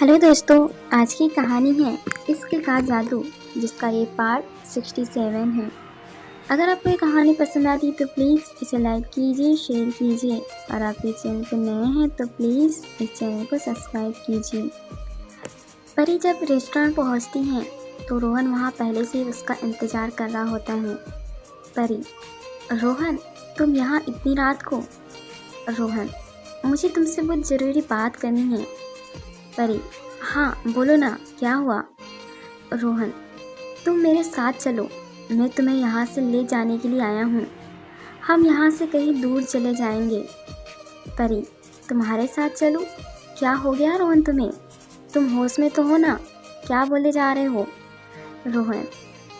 Hello दोस्तों, आज की कहानी है इश्क का जादू, जिसका ये पार्ट 67 है। अगर आपको ये कहानी पसंद आती है तो प्लीज़ इसे लाइक कीजिए, शेयर कीजिए और आप इस चैनल पर नए हैं तो प्लीज़ इस चैनल को सब्सक्राइब कीजिए। परी जब रेस्टोरेंट पहुंचती हैं तो रोहन वहां पहले से ही उसका इंतज़ार कर रहा होता है। परी: रोहन, तुम यहाँ इतनी रात को? रोहन: मुझे तुमसे बहुत ज़रूरी बात करनी है। परी: हाँ बोलो ना, क्या हुआ? रोहन: तुम मेरे साथ चलो, मैं तुम्हें यहाँ से ले जाने के लिए आया हूँ। हम यहाँ से कहीं दूर चले जाएंगे। परी: तुम्हारे साथ चलूँ? क्या हो गया रोहन तुम्हें? तुम होश में तो हो ना? क्या बोले जा रहे हो? रोहन: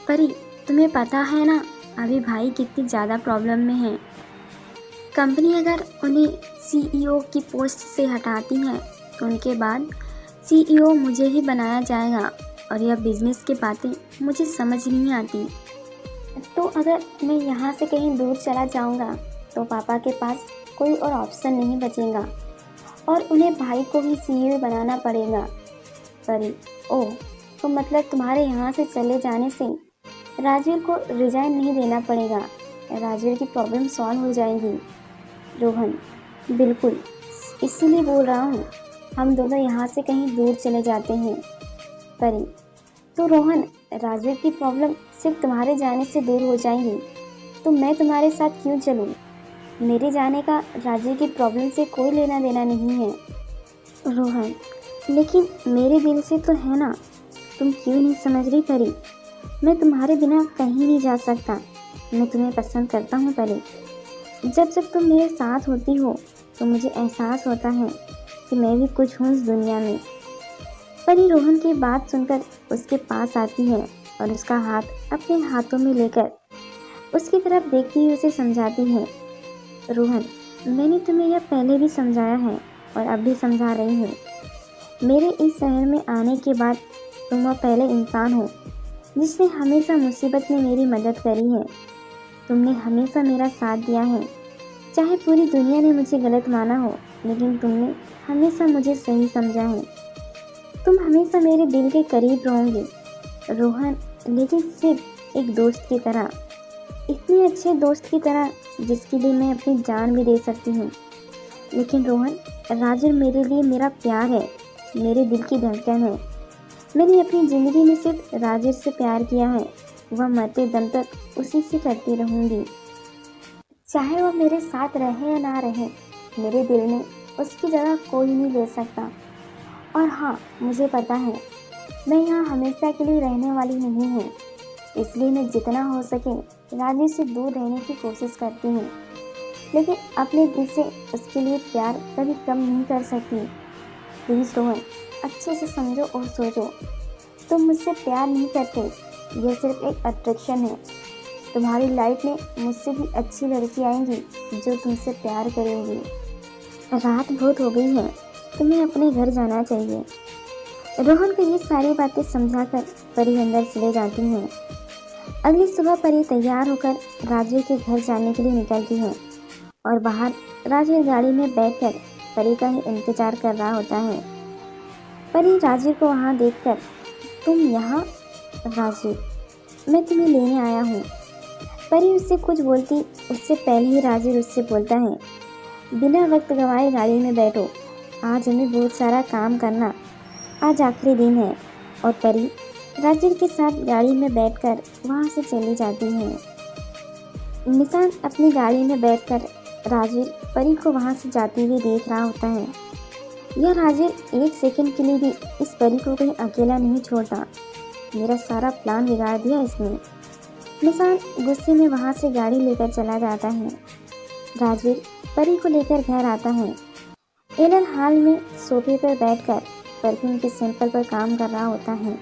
परी, तुम्हें पता है ना अभी भाई कितनी ज़्यादा प्रॉब्लम में है। कंपनी अगर उन्हें CEO की पोस्ट से हटाती है तो उनके बाद CEO मुझे ही बनाया जाएगा और यह बिजनेस की बातें मुझे समझ नहीं आती। तो अगर मैं यहाँ से कहीं दूर चला जाऊँगा तो पापा के पास कोई और ऑप्शन नहीं बचेगा और उन्हें भाई को ही CEO बनाना पड़ेगा। परी: ओह, तो मतलब तुम्हारे यहाँ से चले जाने से राजवीर को रिजाइन नहीं देना पड़ेगा, राजवीर की प्रॉब्लम सॉल्व हो जाएगी। रोहन: बिल्कुल, इसीलिए बोल रहा हूँ, हम दोनों यहाँ से कहीं दूर चले जाते हैं। परी: तो रोहन, राजवीर की प्रॉब्लम सिर्फ तुम्हारे जाने से दूर हो जाएगी, तो मैं तुम्हारे साथ क्यों चलूँ? मेरे जाने का राजवीर की प्रॉब्लम से कोई लेना देना नहीं है। रोहन: लेकिन मेरे दिल से तो है ना, तुम क्यों नहीं समझ रही परी? मैं तुम्हारे बिना कहीं नहीं जा सकता, मैं तुम्हें पसंद करता हूँ परी। जब जब तुम मेरे साथ होती हो तो मुझे एहसास होता है कि मैं भी कुछ हूँ इस दुनिया में। परी रोहन की बात सुनकर उसके पास आती है और उसका हाथ अपने हाथों में लेकर उसकी तरफ देखती हुई उसे समझाती है। रोहन, मैंने तुम्हें यह पहले भी समझाया है और अब भी समझा रही हूँ। मेरे इस शहर में आने के बाद तुम वह पहले इंसान हो जिसने हमेशा मुसीबत में मेरी मदद करी है। तुमने हमेशा मेरा साथ दिया है, चाहे पूरी दुनिया ने मुझे गलत माना हो, लेकिन तुमने हमेशा मुझे सही समझा है। तुम हमेशा मेरे दिल के करीब रहोगे रोहन, लेकिन सिर्फ एक दोस्त की तरह, इतने अच्छे दोस्त की तरह जिसके लिए मैं अपनी जान भी दे सकती हूँ। लेकिन रोहन, राजवीर मेरे लिए मेरा प्यार है, मेरे दिल की धड़कन है। मैंने अपनी ज़िंदगी में सिर्फ राजवीर से प्यार किया है, वह मरते दम तक उसी से करती रहूँगी। चाहे वह मेरे साथ रहे या ना रहे, मेरे दिल में उसकी जगह कोई नहीं ले सकता। और हाँ, मुझे पता है मैं यहाँ हमेशा के लिए रहने वाली नहीं हूँ, इसलिए मैं जितना हो सके राजवीर से दूर रहने की कोशिश करती हूँ, लेकिन अपने दिल से उसके लिए प्यार कभी कम नहीं कर सकती। प्लीज़ रोहन, अच्छे से समझो और सोचो, तुम मुझसे प्यार नहीं करते, यह सिर्फ एक अट्रैक्शन है। तुम्हारी लाइफ में मुझसे भी अच्छी लड़की आएंगी जो तुमसे प्यार करेंगी। रात बहुत हो गई है, तुम्हें अपने घर जाना चाहिए। रोहन को ये सारी बातें समझाकर परी अंदर चले जाती हैं। अगली सुबह परी तैयार होकर राजवीर के घर जाने के लिए निकलती है और बाहर राजवीर गाड़ी में बैठकर परी का ही इंतजार कर रहा होता है। परी राजवीर को वहाँ देखकर, तुम यहाँ? राजवीर: मैं तुम्हें लेने आया हूँ। परी उससे कुछ बोलती उससे पहले ही राजवीर उससे बोलता है, बिना वक्त गंवाए गाड़ी में बैठो, आज हमें बहुत सारा काम करना, आज आखिरी दिन है। और परी राजवीर के साथ गाड़ी में बैठकर वहाँ से चली जाती है। निशान अपनी गाड़ी में बैठकर राजवीर परी को वहाँ से जाती हुई देख रहा होता है। यह राजवीर एक सेकंड के लिए भी इस परी को कहीं अकेला नहीं छोड़ता। मेरा सारा प्लान बिगाड़ दिया इसने। निशान गुस्से में वहाँ से गाड़ी लेकर चला जाता है। राजवीर परी को लेकर घर आता है। एलन हाल में सोफे पर बैठकर परफ्यूम के सैंपल पर काम कर रहा होता है।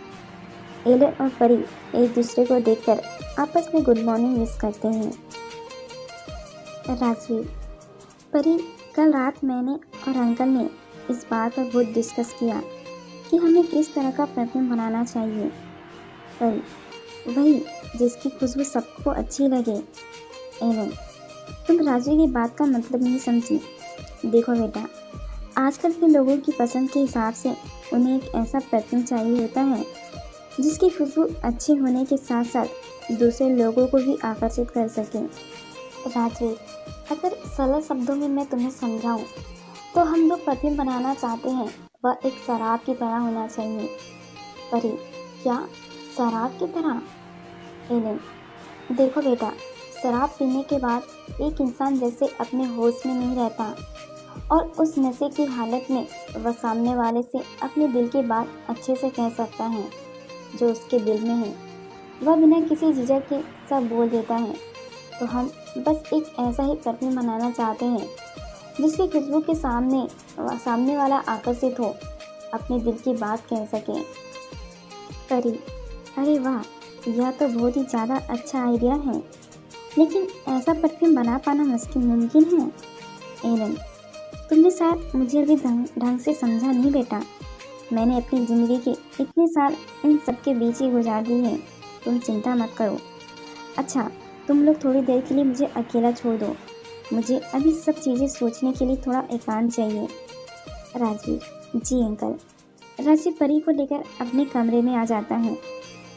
एलन और परी एक दूसरे को देखकर आपस में गुड मॉर्निंग विश करते हैं। राजवीर: परी, कल रात मैंने और अंकल ने इस बात पर बहुत डिस्कस किया कि हमें किस तरह का परफ्यूम बनाना चाहिए। परी: वही जिसकी खुशबू सबको अच्छी लगे। एलन: तुम राजवीर की बात का मतलब नहीं समझी। देखो बेटा, आजकल के लोगों की पसंद के हिसाब से उन्हें एक ऐसा परफ्यूम चाहिए होता है जिसकी खुशबू अच्छे होने के साथ साथ दूसरे लोगों को भी आकर्षित कर सके। राजवीर, अगर सरल शब्दों में मैं तुम्हें समझाऊं तो हम जो परफ्यूम बनाना चाहते हैं वह एक शराब की तरह होना चाहिए। परी, क्या शराब की तरह? एलन, देखो बेटा, शराब पीने के बाद एक इंसान जैसे अपने होश में नहीं रहता और उस नशे की हालत में वह सामने वाले से अपने दिल की बात अच्छे से कह सकता है जो उसके दिल में है। वह बिना किसी झिझक के सब बोल देता है। तो हम बस एक ऐसा ही परफ्यूम बनाना चाहते हैं जिसकी खुशबू के सामने वाला आकर्षित हो, अपने दिल की बात कह सके। परी, अरे वाह, यह तो बहुत ही ज़्यादा अच्छा आइडिया है, लेकिन ऐसा परफ्यूम बना पाना मुमकिन है? एलन, तुमने शायद मुझे अभी ढंग से समझा नहीं बेटा। मैंने अपनी ज़िंदगी के इतने साल इन सब के बीच ही गुजार दी है, तुम चिंता मत करो। अच्छा, तुम लोग थोड़ी देर के लिए मुझे अकेला छोड़ दो, मुझे अभी सब चीज़ें सोचने के लिए थोड़ा एकांत चाहिए। राजवीर, जी अंकल। राजवीर परी को लेकर अपने कमरे में आ जाता है।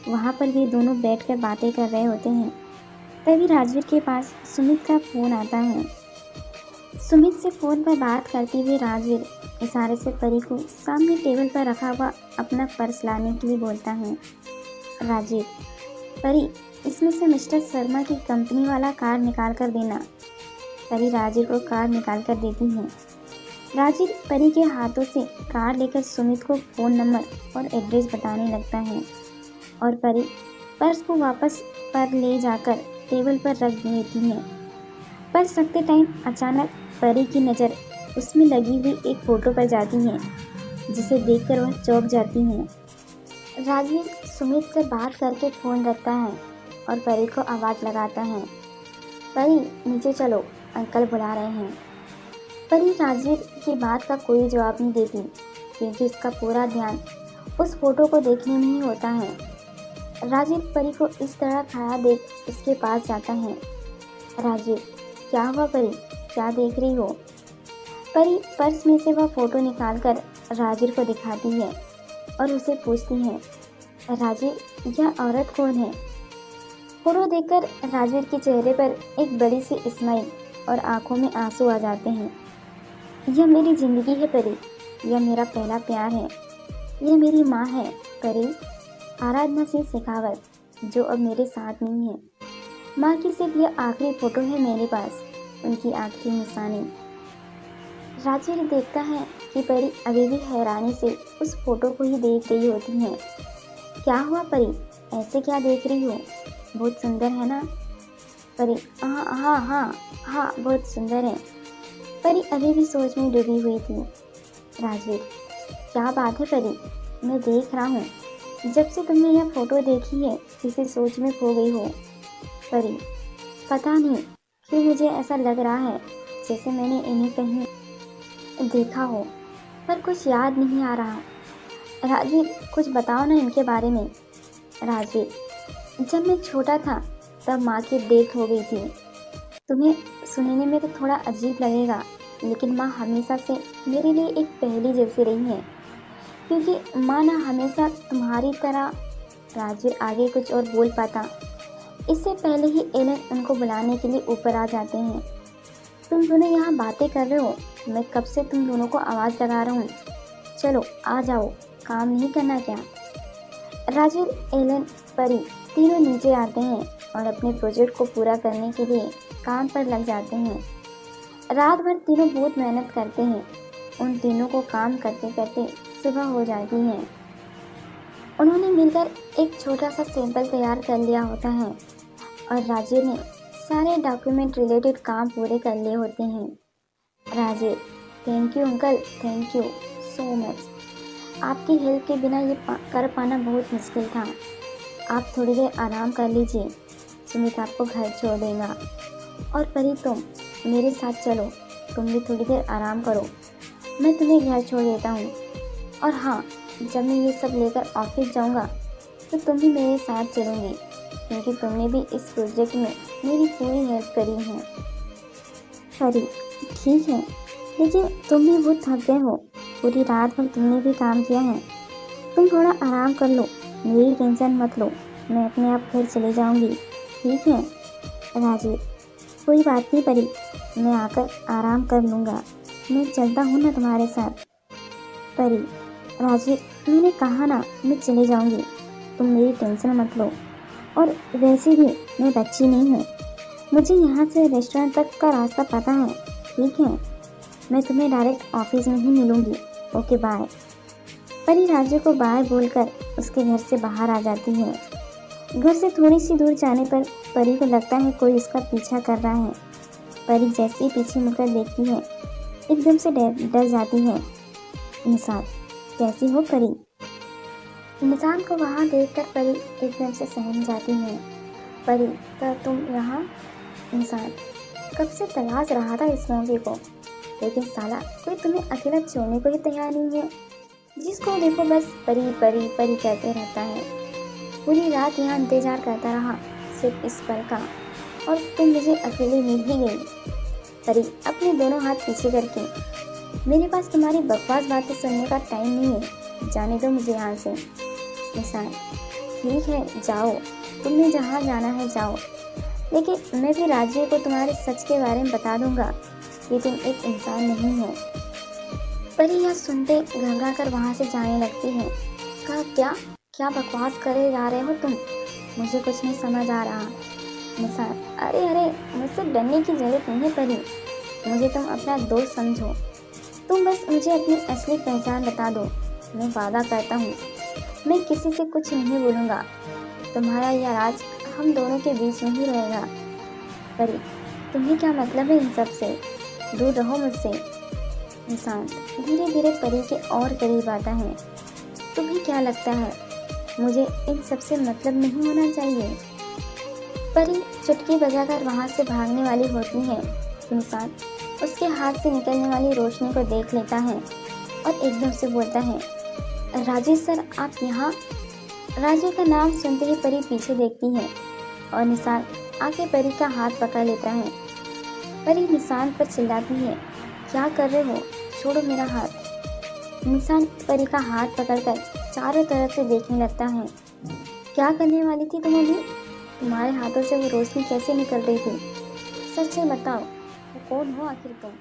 वहाँ पर वे दोनों बैठकर बातें कर रहे होते हैं। तभी राजवीर के पास सुमित का फ़ोन आता है। सुमित से फ़ोन पर बात करते हुए राजवीर इशारे से परी को सामने टेबल पर रखा हुआ अपना पर्स लाने के लिए बोलता है। राजवीर, परी, इसमें से मिस्टर शर्मा की कंपनी वाला कार्ड निकाल कर देना। परी राजवीर को कार्ड निकाल कर देती है। राजवीर परी के हाथों से कार्ड लेकर सुमित को फ़ोन नंबर और एड्रेस बताने लगता है और परी पर्स को वापस पर ले जाकर टेबल पर रख देती है। पर्स रखते टाइम अचानक परी की नज़र उसमें लगी हुई एक फ़ोटो पर जाती है जिसे देखकर वह चौंक जाती है। राजवीर सुमित से बात करके फ़ोन रखता है और परी को आवाज़ लगाता है। परी, नीचे चलो, अंकल बुला रहे हैं। परी राजवीर की बात का कोई जवाब नहीं देती क्योंकि उसका पूरा ध्यान उस फोटो को देखने में ही होता है। राजवीर परी को इस तरह खड़ा देख उसके पास जाता है। राजवीर, क्या हुआ परी, क्या देख रही हो? परी पर्स में से वह फ़ोटो निकालकर राजवीर को दिखाती है और उसे पूछती है, राजवीर, यह औरत कौन है? फोटो देखकर राजवीर के चेहरे पर एक बड़ी सी स्माइल और आंखों में आंसू आ जाते हैं। यह मेरी ज़िंदगी है परी, यह मेरा पहला प्यार है, यह मेरी माँ है परी, आराधना सिंह शेखावत, जो अब मेरे साथ नहीं है। माँ की सिर्फ यह आखिरी फ़ोटो है मेरे पास, उनकी आखिरी निशानी। राजवीर देखता है कि परी अभी भी हैरानी से उस फोटो को ही देख रही होती है। क्या हुआ परी, ऐसे क्या देख रही हो? बहुत सुंदर है ना? परी, हाँ हाँ हाँ हाँ, बहुत सुंदर है। परी अभी भी सोच में डूबी हुई थी। राजवीर, क्या बात है परी, मैं देख रहा हूँ, जब से तुमने यह फ़ोटो देखी है किसी सोच में खो गई हो। परी, पता नहीं क्यों मुझे ऐसा लग रहा है जैसे मैंने इन्हें कहीं देखा हो, पर कुछ याद नहीं आ रहा। राजवीर, कुछ बताओ ना इनके बारे में। राजवीर, जब मैं छोटा था तब माँ की डेथ हो गई थी। तुम्हें सुनने में तो थोड़ा अजीब लगेगा, लेकिन माँ हमेशा से मेरे लिए एक पहेली जैसी रही है, क्योंकि माँ ना हमेशा तुम्हारी तरह। राजवीर आगे कुछ और बोल पाता, इससे पहले ही एलन उनको बुलाने के लिए ऊपर आ जाते हैं। तुम दोनों यहाँ बातें कर रहे हो, मैं कब से तुम दोनों को आवाज़ लगा रहा हूँ, चलो आ जाओ, काम नहीं करना क्या? राजवीर, एलन, परी तीनों नीचे आते हैं और अपने प्रोजेक्ट को पूरा करने के लिए काम पर लग जाते हैं। रात भर तीनों बहुत मेहनत करते हैं। उन तीनों को काम करते करते सुबह हो जाती है। उन्होंने मिलकर एक छोटा सा सैंपल तैयार कर लिया होता है और राजवीर ने सारे डॉक्यूमेंट रिलेटेड काम पूरे कर लिए होते हैं। Rajveer, thank you uncle, thank you so much. आपकी हेल्प के बिना ये कर पाना बहुत मुश्किल था। आप थोड़ी देर आराम कर लीजिए, सुमित आपको घर छोड़ देगा। और परी, तुम मेरे साथ चलो, तुम भी थोड़ी देर आराम करो, मैं तुम्हें घर छोड़ देता हूँ। और हाँ, जब मैं ये सब लेकर ऑफिस जाऊँगा तो तुम भी मेरे साथ चलोगी, क्योंकि तुमने भी इस प्रोजेक्ट में मेरी पूरी हेल्प करी है। परी, ठीक है, लेकिन तुम भी बहुत थक गए हो, पूरी रात भर तुमने भी काम किया है, तुम थोड़ा आराम कर लो, मेरी टेंशन मत लो, मैं अपने आप घर चले जाऊंगी, ठीक है। राजीव, कोई बात नहीं परी, मैं आकर आराम कर लूँगा, मैं चलता हूँ ना तुम्हारे साथ। परी, राजीव, मैंने कहा ना मैं चले जाऊंगी, तुम मेरी टेंशन मत लो, और वैसे भी मैं बच्ची नहीं हूँ, मुझे यहाँ से रेस्टोरेंट तक का रास्ता पता है, ठीक है। मैं तुम्हें डायरेक्ट ऑफिस में ही मिलूंगी, ओके बाय। परी राजू को बाय बोलकर उसके घर से बाहर आ जाती है। घर से थोड़ी सी दूर जाने पर परी को लगता है कोई उसका पीछा कर रहा है। परी जैसे ही पीछे मुड़कर देखती है, एकदम से डर जाती है। निशान, कैसी हो परी? निशान को वहाँ देखकर परी एकदम से सहम जाती है। परी, तो तुम यहाँ? निशान, कब से तलाश रहा था इस मौके को, लेकिन साला कोई तुम्हें अकेला छोड़ने को ही तैयार नहीं है। जिसको देखो बस परी परी परी कहते रहता है। पूरी रात यहाँ इंतजार करता रहा सिर्फ इस पल का, और तुम मुझे अकेले मिल ही गई। परी अपने दोनों हाथ पीछे करके, मेरे पास तुम्हारी बकवास बातें सुनने का टाइम नहीं है, जाने दो मुझे यहाँ से। निशान, ठीक है जाओ, तुमने जहाँ जाना है जाओ, लेकिन मैं भी राजीव को तुम्हारे सच के बारे में बता दूंगा कि तुम एक इंसान नहीं हो। परी यह सुनते घबरा कर वहाँ से जाने लगती है। कहा क्या क्या बकवास करे जा रहे हो तुम, मुझे कुछ नहीं समझ आ रहा। निशान, अरे अरे मुझसे डरने की जरूरत नहीं है परी, मुझे तुम अपना दोस्त समझो, तुम बस मुझे अपनी असली पहचान बता दो, मैं वादा करता हूँ मैं किसी से कुछ नहीं बोलूँगा, तुम्हारा यह राज हम दोनों के बीच में ही रहेगा। परी, तुम्हें क्या मतलब है इन सब से, दूर रहो मुझसे। निशांत धीरे धीरे परी के और करीब आता है। तुम्हें क्या लगता है मुझे इन सब से मतलब नहीं होना चाहिए? परी चुटकी बजाकर वहाँ से भागने वाली होती है। निशांत उसके हाथ से निकलने वाली रोशनी को देख लेता है और एकदम से बोलता है, राजेश सर आप यहाँ? राजू का नाम सुनते ही परी पीछे देखती है और निशांत आके परी का हाथ पकड़ लेता है। परी निशांत पर चिल्लाती है, क्या कर रहे हो, छोड़ो मेरा हाथ। निशांत परी का हाथ पकड़कर चारों तरफ से देखने लगता है। क्या करने वाली थी तुम अभी? तुम्हारे हाथों से वो रोशनी कैसे निकल रही थी? सच में बताओ, वो कौन हो आखिर तुम?